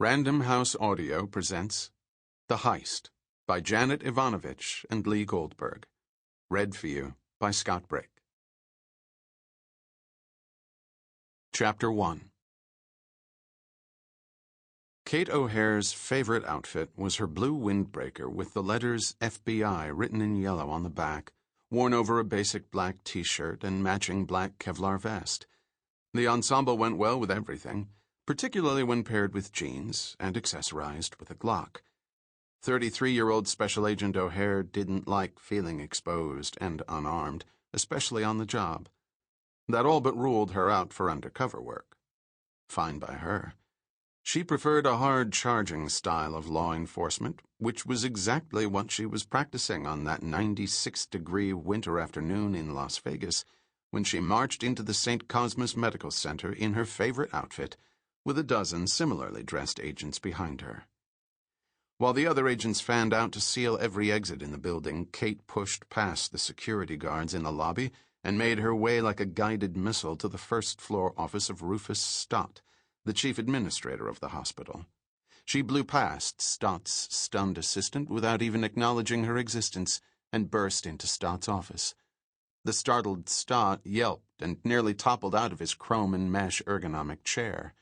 Random House Audio presents The Heist by Janet Evanovich and Lee Goldberg. Read for you by Scott Brick. Chapter 1. Kate O'Hare's favorite outfit was her blue windbreaker with the letters FBI written in yellow on the back, worn over a basic black t-shirt and matching black Kevlar vest. The ensemble went well with everything, particularly when paired with jeans and accessorized with a Glock. 33-year-old Special Agent O'Hare didn't like feeling exposed and unarmed, especially on the job. That all but ruled her out for undercover work. Fine by her. She preferred a hard-charging style of law enforcement, which was exactly what she was practicing on that 96-degree winter afternoon in Las Vegas when she marched into the St. Cosmas Medical Center in her favorite outfit, with a dozen similarly dressed agents behind her. While the other agents fanned out to seal every exit in the building, Kate pushed past the security guards in the lobby and made her way like a guided missile to the first-floor office of Rufus Stott, the chief administrator of the hospital. She blew past Stott's stunned assistant without even acknowledging her existence and burst into Stott's office. The startled Stott yelped and nearly toppled out of his chrome and mesh ergonomic chair.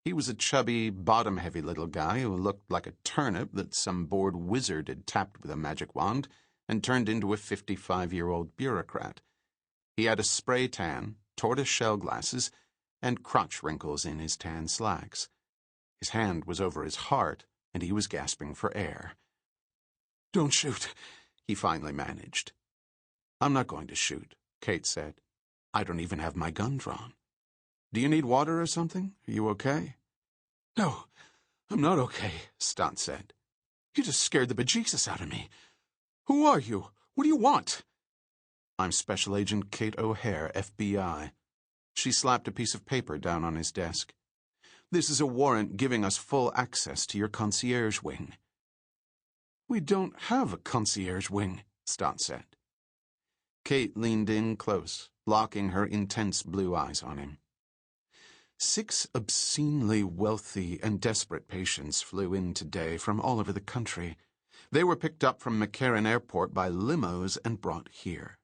He was a chubby, bottom-heavy little guy who looked like a turnip that some bored wizard had tapped with a magic wand and turned into a 55-year-old bureaucrat. He had a spray tan, tortoise-shell glasses, and crotch wrinkles in his tan slacks. His hand was over his heart, and he was gasping for air. "Don't shoot," he finally managed. "I'm not going to shoot," Kate said. "I don't even have my gun drawn. Do you need water or something? Are you okay?" "No, I'm not okay," Stott said. "You just scared the bejesus out of me. Who are you? What do you want?" "I'm Special Agent Kate O'Hare, FBI." She slapped a piece of paper down on his desk. "This is a warrant giving us full access to your concierge wing." "We don't have a concierge wing," Stott said. Kate leaned in close, locking her intense blue eyes on him. 6 obscenely wealthy and desperate patients flew in today from all over the country. They were picked up from McCarran Airport by limos and brought here.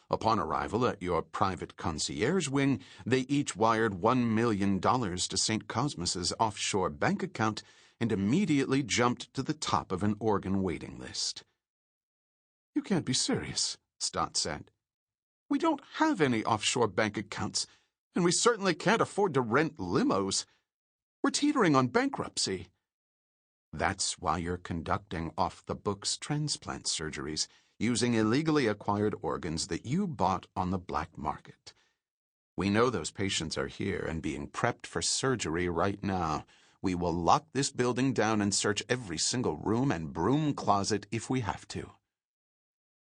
Upon arrival at your private concierge wing, they each wired $1 million to St. Cosmas's offshore bank account and immediately jumped to the top of an organ waiting list. "You can't be serious," Stott said. "We don't have any offshore bank accounts, and we certainly can't afford to rent limos. We're teetering on bankruptcy." "That's why you're conducting off-the-books transplant surgeries, using illegally acquired organs that you bought on the black market. We know those patients are here and being prepped for surgery right now. We will lock this building down and search every single room and broom closet if we have to."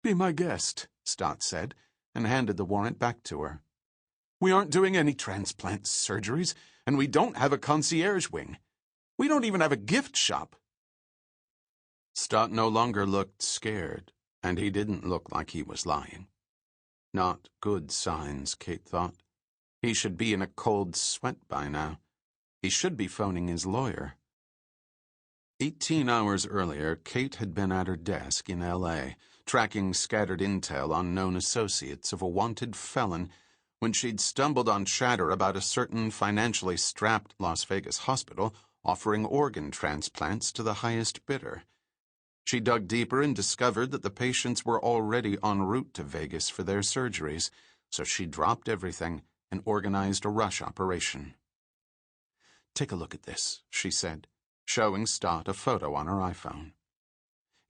"Be my guest," Stott said, and handed the warrant back to her. "We aren't doing any transplant surgeries, and we don't have a concierge wing. We don't even have a gift shop." Stott no longer looked scared, and he didn't look like he was lying. Not good signs, Kate thought. He should be in a cold sweat by now. He should be phoning his lawyer. 18 hours earlier, Kate had been at her desk in L.A., tracking scattered intel on known associates of a wanted felon, when she'd stumbled on chatter about a certain financially strapped Las Vegas hospital offering organ transplants to the highest bidder. She dug deeper and discovered that the patients were already en route to Vegas for their surgeries, so she dropped everything and organized a rush operation. "Take a look at this," she said, showing Stott a photo on her iPhone.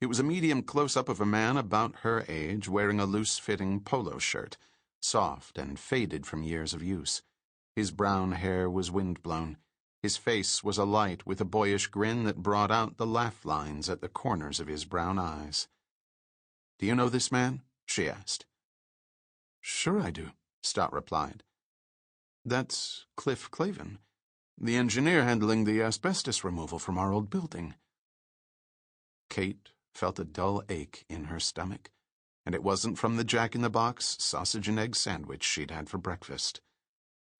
It was a medium close-up of a man about her age wearing a loose-fitting polo shirt, soft and faded from years of use. His brown hair was windblown. His face was alight with a boyish grin that brought out the laugh lines at the corners of his brown eyes. "Do you know this man?" she asked. "Sure I do," Stott replied. "That's Cliff Clavin, the engineer handling the asbestos removal from our old building." Kate felt a dull ache in her stomach, and it wasn't from the Jack-in-the-Box sausage and egg sandwich she'd had for breakfast.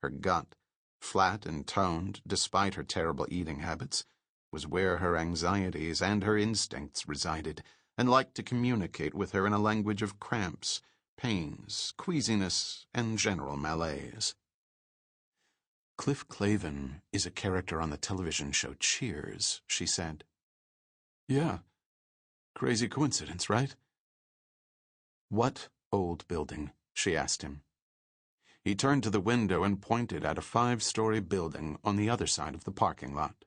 Her gut, flat and toned despite her terrible eating habits, was where her anxieties and her instincts resided, and liked to communicate with her in a language of cramps, pains, queasiness, and general malaise. "Cliff Clavin is a character on the television show Cheers," she said. "Yeah. Crazy coincidence, right?" "What old building?" she asked him. He turned to the window and pointed at a 5-story building on the other side of the parking lot.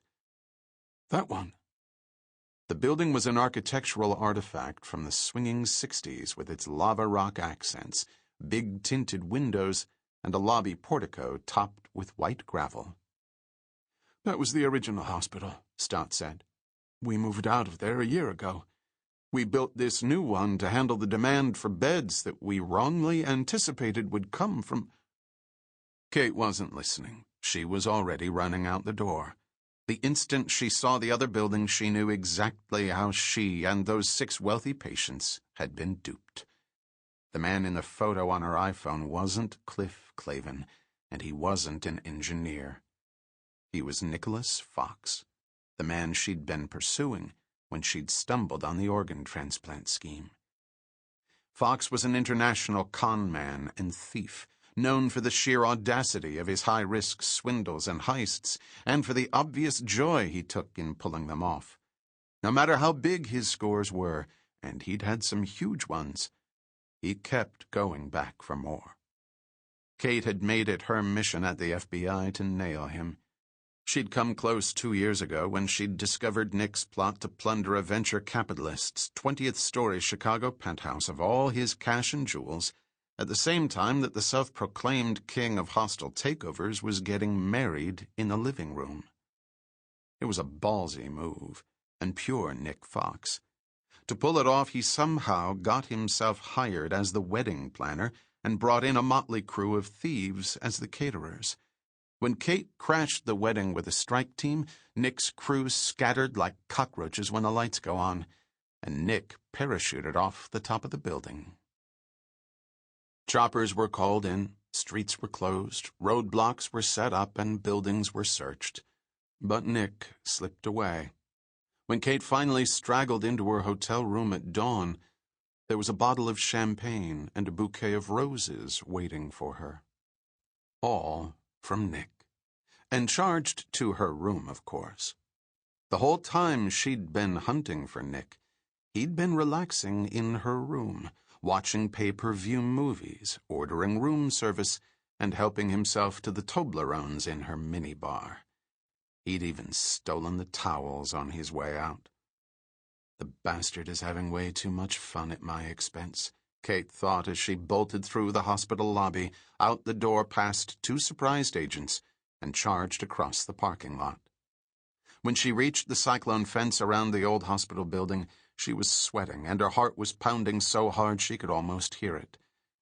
"That one." The building was an architectural artifact from the swinging 60s with its lava rock accents, big tinted windows, and a lobby portico topped with white gravel. "That was the original hospital," Stott said. "We moved out of there a year ago. We built this new one to handle the demand for beds that we wrongly anticipated would come from—" Kate wasn't listening. She was already running out the door. The instant she saw the other building, she knew exactly how she and those 6 wealthy patients had been duped. The man in the photo on her iPhone wasn't Cliff Clavin, and he wasn't an engineer. He was Nicolas Fox, the man she'd been pursuing when she'd stumbled on the organ transplant scheme. Fox was an international con man and thief, known for the sheer audacity of his high-risk swindles and heists, and for the obvious joy he took in pulling them off. No matter how big his scores were, and he'd had some huge ones, he kept going back for more. Kate had made it her mission at the FBI to nail him. She'd come close 2 years ago when she'd discovered Nick's plot to plunder a venture capitalist's 20th-story Chicago penthouse of all his cash and jewels, at the same time that the self-proclaimed king of hostile takeovers was getting married in the living room. It was a ballsy move, and pure Nick Fox. To pull it off, he somehow got himself hired as the wedding planner and brought in a motley crew of thieves as the caterers. When Kate crashed the wedding with a strike team, Nick's crew scattered like cockroaches when the lights go on, and Nick parachuted off the top of the building. Choppers were called in, streets were closed, roadblocks were set up, and buildings were searched. But Nick slipped away. When Kate finally straggled into her hotel room at dawn, there was a bottle of champagne and a bouquet of roses waiting for her. All from Nick. And charged to her room, of course. The whole time she'd been hunting for Nick, he'd been relaxing in her room, watching pay-per-view movies, ordering room service, and helping himself to the Toblerones in her minibar. He'd even stolen the towels on his way out. The bastard is having way too much fun at my expense, Kate thought as she bolted through the hospital lobby, out the door past 2 surprised agents, and charged across the parking lot. When she reached the cyclone fence around the old hospital building, she was sweating, and her heart was pounding so hard she could almost hear it.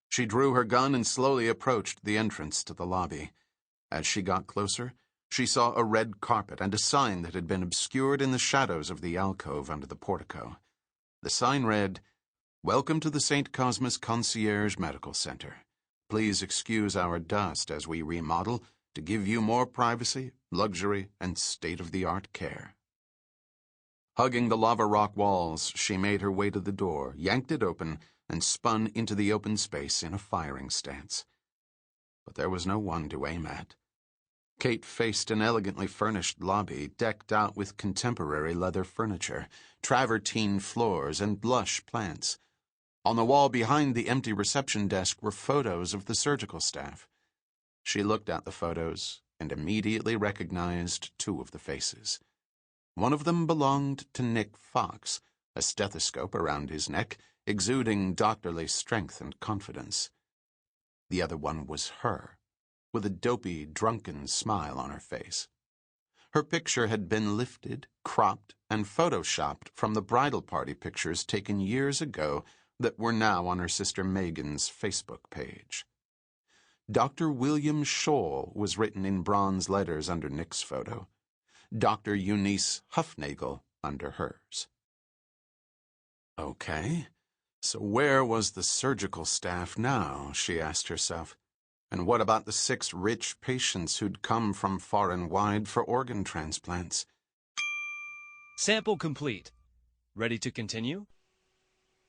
She drew her gun and slowly approached the entrance to the lobby. As she got closer, she saw a red carpet and a sign that had been obscured in the shadows of the alcove under the portico. The sign read, "Welcome to the St. Cosmas Concierge Medical Center. Please excuse our dust as we remodel to give you more privacy, luxury, and state-of-the-art care." Hugging the lava rock walls, she made her way to the door, yanked it open, and spun into the open space in a firing stance. But there was no one to aim at. Kate faced an elegantly furnished lobby decked out with contemporary leather furniture, travertine floors, and lush plants. On the wall behind the empty reception desk were photos of the surgical staff. She looked at the photos and immediately recognized 2 of the faces. One of them belonged to Nick Fox, a stethoscope around his neck, exuding doctorly strength and confidence. The other one was her, with a dopey, drunken smile on her face. Her picture had been lifted, cropped, and photoshopped from the bridal party pictures taken years ago that were now on her sister Megan's Facebook page. Dr. William Scholl was written in bronze letters under Nick's photo. Dr. Eunice Huffnagel under hers. Okay, so where was the surgical staff now, she asked herself. And what about the 6 rich patients who'd come from far and wide for organ transplants? Sample complete. Ready to continue?